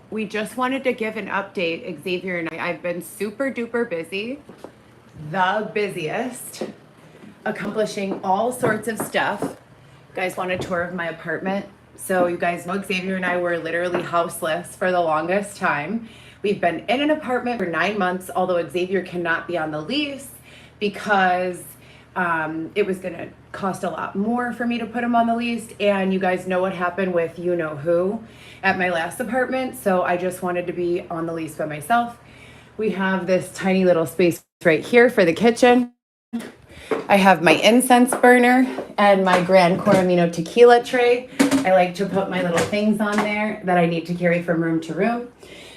we just wanted to give an update, Xavier and I. I've been super duper busy, the busiest, accomplishing all sorts of stuff. You guys want a tour of my apartment? So you guys know Xavier and I were literally houseless for the longest time. We've been in an apartment for 9 months, although Xavier cannot be on the lease because it was going to cost a lot more for me to put him on the lease. And you guys know what happened with you know who at my last apartment. So I just wanted to be on the lease by myself. We have this tiny little space right here for the kitchen. I have my incense burner and my Gran Coramino tequila tray. I like to put my little things on there that I need to carry from room to room.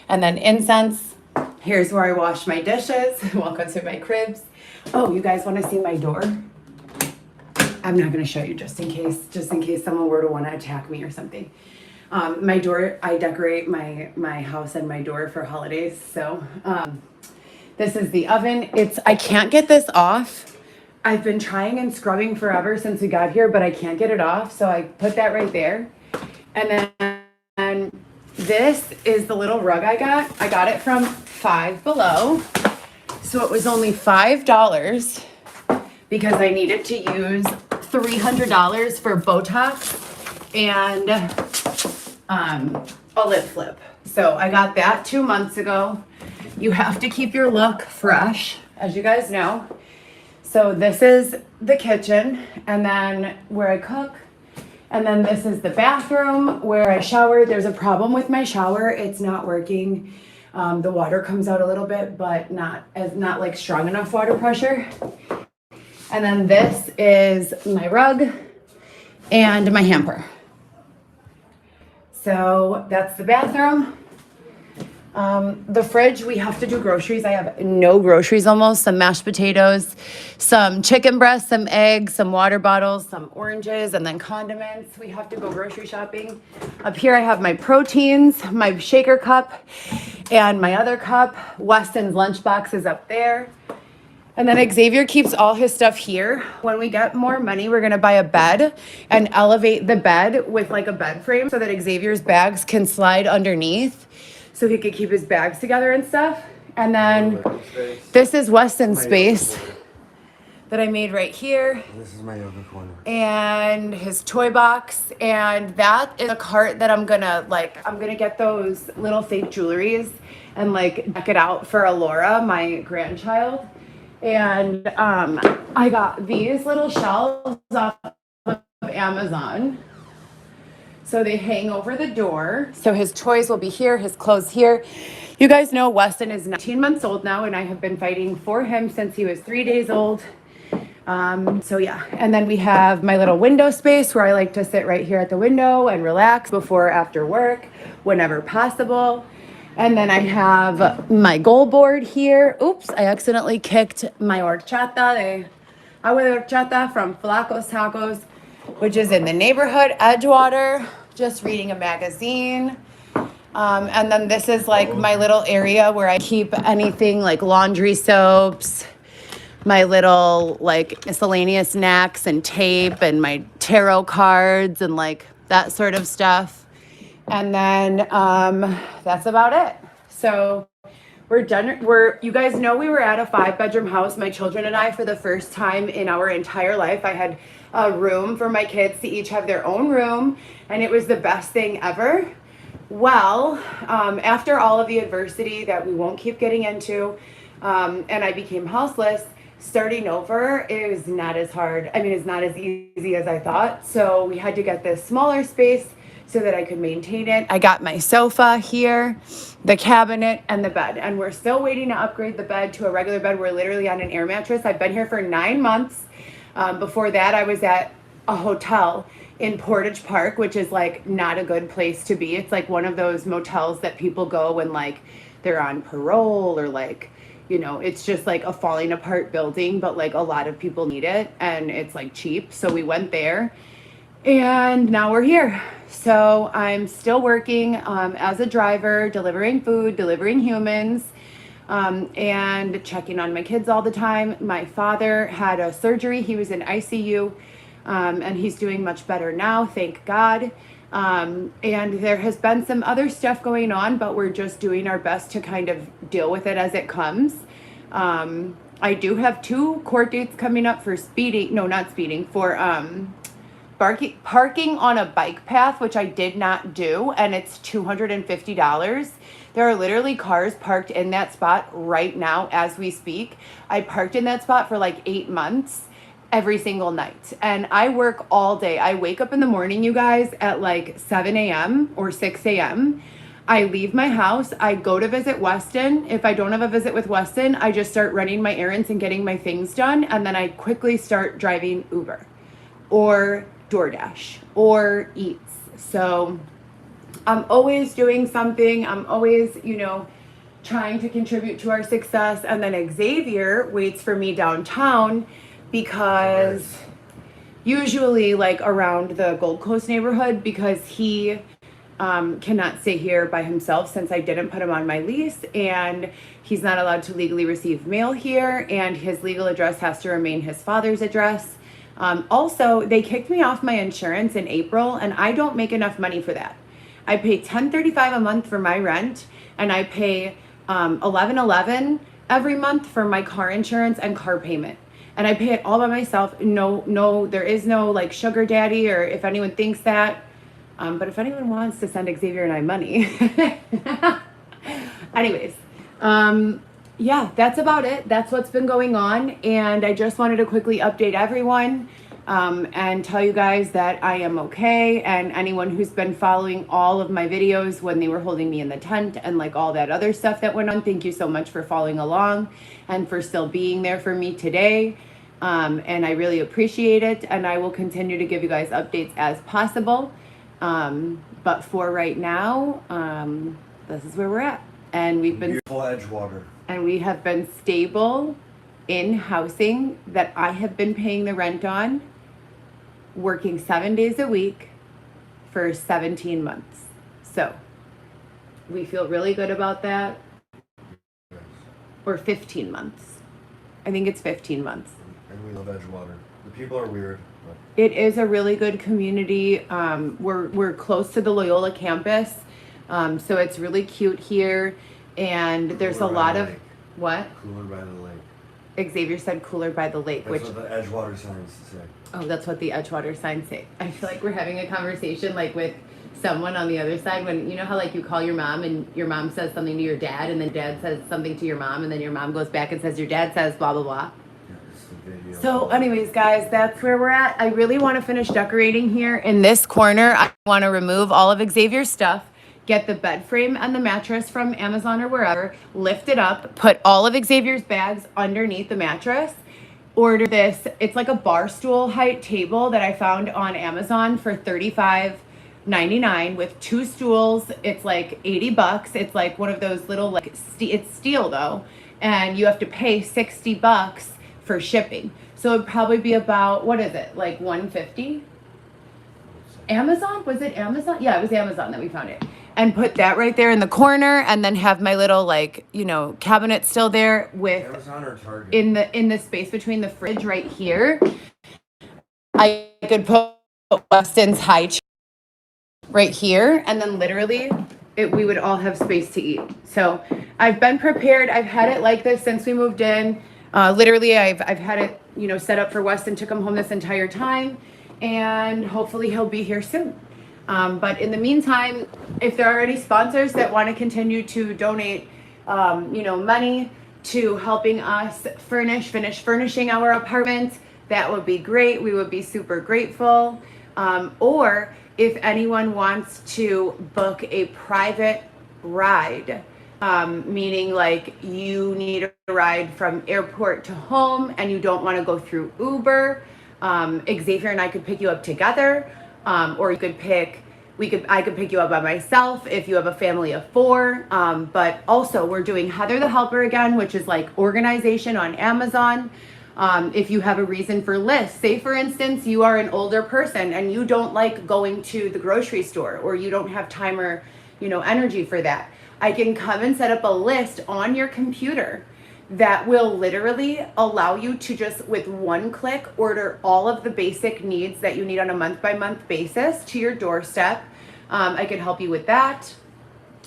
And then incense. Here's where I wash my dishes. Welcome to my cribs. Oh, you guys want to see my door? I'm not going to show you just in case someone were to want to attack me or something. My door, I decorate my house and my door for holidays. So this is the oven. I can't get this off. I've been trying and scrubbing forever since we got here, but I can't get it off. So I put that right there. And then this is the little rug I got. I got it from Five Below. So it was only $5 because I needed to use $300 for Botox and a lip flip. So I got that 2 months ago. You have to keep your look fresh, as you guys know. So this is the kitchen, and then where I cook. And then this is the bathroom where I shower. There's a problem with my shower. It's not working. The water comes out a little bit, but not like strong enough water pressure. And then this is my rug and my hamper. So that's the bathroom. The fridge, we have to do groceries. I have no groceries almost. Some mashed potatoes, some chicken breasts, some eggs, some water bottles, some oranges, and then condiments. We have to go grocery shopping. Up here I have my proteins, my shaker cup, and my other cup. Weston's lunchbox is up there. And then Xavier keeps all his stuff here. When we get more money, we're gonna buy a bed and elevate the bed with like a bed frame so that Xavier's bags can slide underneath so he could keep his bags together and stuff. And then this is Weston's space that I made right here. This is my yoga corner. And his toy box. And that is a cart that I'm gonna get those little fake jewelries and like deck it out for Alora, my grandchild. And I got these little shelves off of Amazon. So they hang over the door. So his toys will be here, his clothes here. You guys know Weston is 19 months old now, and I have been fighting for him since he was 3 days old. So yeah, and then we have my little window space where I like to sit right here at the window and relax before or after work, whenever possible. And then I have my goal board here. Oops, I accidentally kicked my horchata, agua de horchata from Flacos Tacos, which is in the neighborhood, Edgewater, just reading a magazine. And then this is like my little area where I keep anything like laundry soaps, my little like miscellaneous snacks and tape and my tarot cards and like that sort of stuff. And then that's about it. So you guys know we were at a 5-bedroom house, my children and I, for the first time in our entire life. I had a room for my kids to each have their own room, and it was the best thing ever. Well, after all of the adversity that we won't keep getting into, and I became houseless, starting over is not as hard. I mean, it's not as easy as I thought. So we had to get this smaller space so that I could maintain it. I got my sofa here, the cabinet, and the bed. And we're still waiting to upgrade the bed to a regular bed. We're literally on an air mattress. I've been here for 9 months. Before that, I was at a hotel in Portage Park, which is like not a good place to be. It's like one of those motels that people go when like they're on parole or like, you know, it's just like a falling apart building, but like a lot of people need it and it's like cheap. So we went there and now we're here. So I'm still working as a driver, delivering food, delivering humans, and checking on my kids all the time. My father had a surgery. He was in ICU, and he's doing much better now, thank God. And there has been some other stuff going on, but we're just doing our best to kind of deal with it as it comes. I do have 2 court dates coming up for speeding, no, not speeding, for parking on a bike path, which I did not do, and it's $250. There are literally cars parked in that spot right now as we speak. I parked in that spot for like 8 months every single night, and I work all day. I wake up in the morning, you guys, at like 7 a.m. or 6 a.m. I leave my house, I go to visit Weston. If I don't have a visit with Weston, I just start running my errands and getting my things done, and then I quickly start driving Uber or DoorDash or Eats. So I'm always doing something. I'm always, trying to contribute to our success. And then Xavier waits for me downtown because usually like around the Gold Coast neighborhood, because he cannot stay here by himself since I didn't put him on my lease, and he's not allowed to legally receive mail here, and his legal address has to remain his father's address. Also, they kicked me off my insurance in April, and I don't make enough money for that. I pay $10.35 a month for my rent, and I pay $11.11 every month for my car insurance and car payment. And I pay it all by myself. No, there is no like sugar daddy, or if anyone thinks that. But if anyone wants to send Xavier and I money. Anyways, yeah, that's about it. That's what's been going on. And I just wanted to quickly update everyone and tell you guys that I am okay. And anyone who's been following all of my videos when they were holding me in the tent and like all that other stuff that went on, thank you so much for following along and for still being there for me today. And I really appreciate it. And I will continue to give you guys updates as possible. But for right now, this is where we're at. And we've been beautiful Edgewater. And we have been stable in housing that I have been paying the rent on, working 7 days a week for 17 months. So we feel really good about that. Yes. Or 15 months. I think it's 15 months. And we love Edgewater. The people are weird. But It is a really good community. We're close to the Loyola campus. So it's really cute here. And there's a Cooler by lot the of, lake. what? Cooler by the lake. Xavier said cooler by the lake, That's which, what the Edgewater signs say. oh, that's what the Edgewater signs say. I feel like we're having a conversation like with someone on the other side, when, you know how like you call your mom and your mom says something to your dad, and then dad says something to your mom, and then your mom goes back and says your dad says blah, blah, blah. Yeah, it's the video. So anyways, guys, that's where we're at. I really want to finish decorating here. In this corner, I want to remove all of Xavier's stuff, get the bed frame and the mattress from Amazon or wherever, lift it up, put all of Xavier's bags underneath the mattress, order this. It's like a bar stool height table that I found on Amazon for $35.99 with 2 stools. It's like $80. It's like one of those little, like, it's steel though, and you have to pay $60 for shipping. So it'd probably be about, what is it, like $150? Amazon? Was it Amazon? Yeah, it was Amazon that we found it. And put that right there in the corner, and then have my little like, cabinet still there with Amazon or Target? in the space between the fridge right here. I could put Weston's high chair right here, and then literally we would all have space to eat. So I've been prepared. I've had it like this since we moved in. Literally, I've had it, set up for Weston to come home this entire time, and hopefully he'll be here soon. But in the meantime, if there are any sponsors that want to continue to donate, money to helping us finish furnishing our apartment, that would be great. We would be super grateful. Or if anyone wants to book a private ride, meaning like you need a ride from airport to home and you don't want to go through Uber, Xavier and I could pick you up together. Or you could I could pick you up by myself if you have a family of 4. But also we're doing Heather the Helper again, which is like organization on Amazon. If you have a reason for lists, say for instance, you are an older person and you don't like going to the grocery store, or you don't have time or, energy for that. I can come and set up a list on your computer that will literally allow you to just with one click order all of the basic needs that you need on a month by month basis to your doorstep. I could help you with that.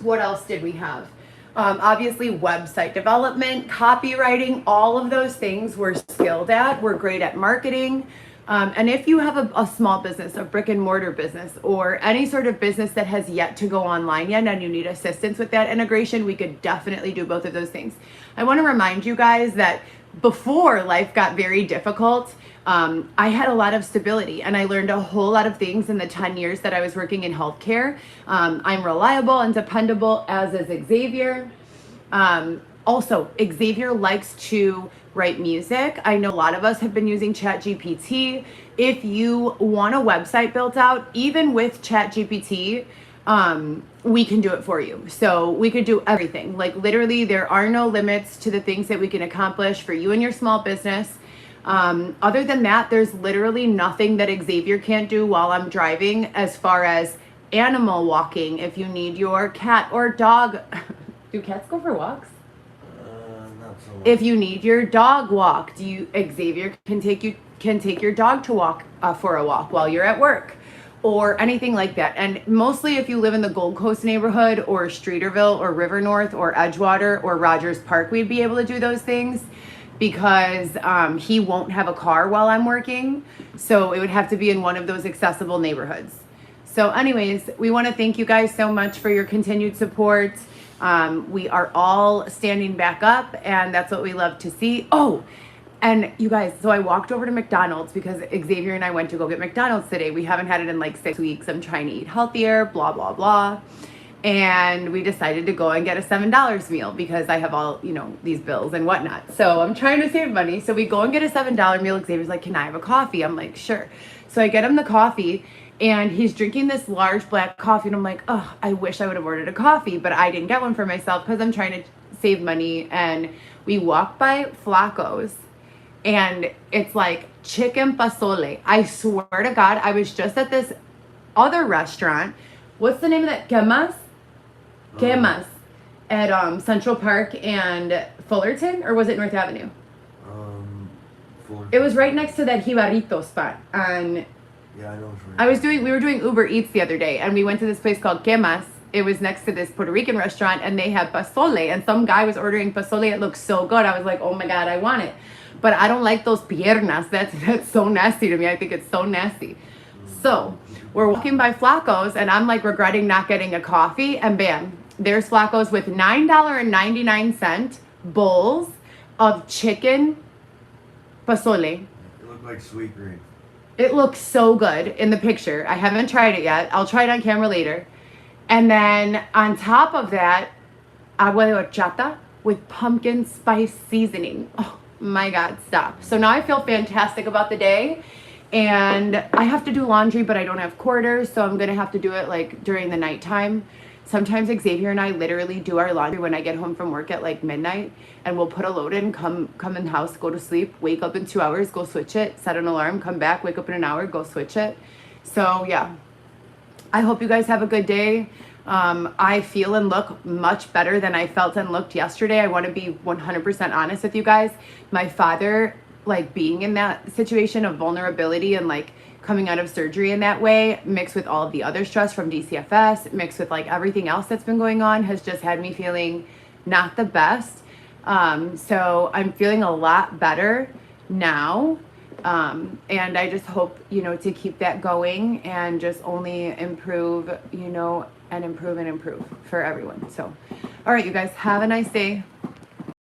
What else did we have? Obviously, website development, copywriting, all of those things we're skilled at. We're great at marketing. And if you have a small business, a brick and mortar business, or any sort of business that has yet to go online yet and you need assistance with that integration, we could definitely do both of those things. I want to remind you guys that before life got very difficult, I had a lot of stability and I learned a whole lot of things in the 10 years that I was working in healthcare. I'm reliable and dependable, as is Xavier. Also, Xavier likes to write music. I know a lot of us have been using ChatGPT. If you want a website built out, even with ChatGPT, we can do it for you. So we could do everything. Like literally, there are no limits to the things that we can accomplish for you and your small business. Other than that, there's literally nothing that Xavier can't do while I'm driving as far as animal walking. If you need your cat or dog, do cats go for walks? Not so much. If you need your dog walked, Xavier can take your dog to walk for a walk while you're at work, or anything like that. And mostly if you live in the Gold Coast neighborhood or Streeterville or River North or Edgewater or Rogers Park, we'd be able to do those things because he won't have a car while I'm working. So it would have to be in one of those accessible neighborhoods. So anyways, we want to thank you guys so much for your continued support. We are all standing back up, and that's what we love to see. Oh, and you guys, so I walked over to McDonald's because Xavier and I went to go get McDonald's today. We haven't had it in like 6 weeks. I'm trying to eat healthier, blah, blah, blah. And we decided to go and get a $7 meal because I have all, these bills and whatnot. So I'm trying to save money. So we go and get a $7 meal. Xavier's like, can I have a coffee? I'm like, sure. So I get him the coffee. And he's drinking this large black coffee. And I'm like, oh, I wish I would have ordered a coffee. But I didn't get one for myself because I'm trying to save money. And we walk by Flacco's. And it's like chicken pozole. I swear to God, I was just at this other restaurant. What's the name of that? Quemas. At Central Park and Fullerton? Or was it North Avenue? Fullerton. It was right next to that Jibarito spot on... Yeah, I know which one. We were doing Uber Eats the other day, and we went to this place called Quemas. It was next to this Puerto Rican restaurant, and they had pozole, and some guy was ordering pozole. It looked so good. I was like, oh my God, I want it. But I don't like those piernas. That's so nasty to me. I think it's so nasty. So we're walking by Flacco's, and I'm like regretting not getting a coffee, and bam, there's Flacco's with $9.99 bowls of chicken pozole. It looked like sweet green. It looks so good in the picture. I haven't tried it yet. I'll try it on camera later. And then on top of that, agua de horchata with pumpkin spice seasoning. Oh my God, stop. So now I feel fantastic about the day. And I have to do laundry, but I don't have quarters. So I'm going to have to do it like during the nighttime. Sometimes Xavier and I literally do our laundry when I get home from work at like midnight, and we'll put a load in, come in the house, go to sleep, wake up in 2 hours, go switch it, set an alarm, come back, wake up in an hour, go switch it. So yeah, I hope you guys have a good day. I feel and look much better than I felt and looked yesterday. I want to be 100% honest with you guys. My father, like being in that situation of vulnerability and like coming out of surgery in that way, mixed with all of the other stress from DCFS, mixed with like everything else that's been going on, has just had me feeling not the best. So I'm feeling a lot better now. And I just hope, to keep that going and just only improve, and improve for everyone. So, all right, you guys, have a nice day.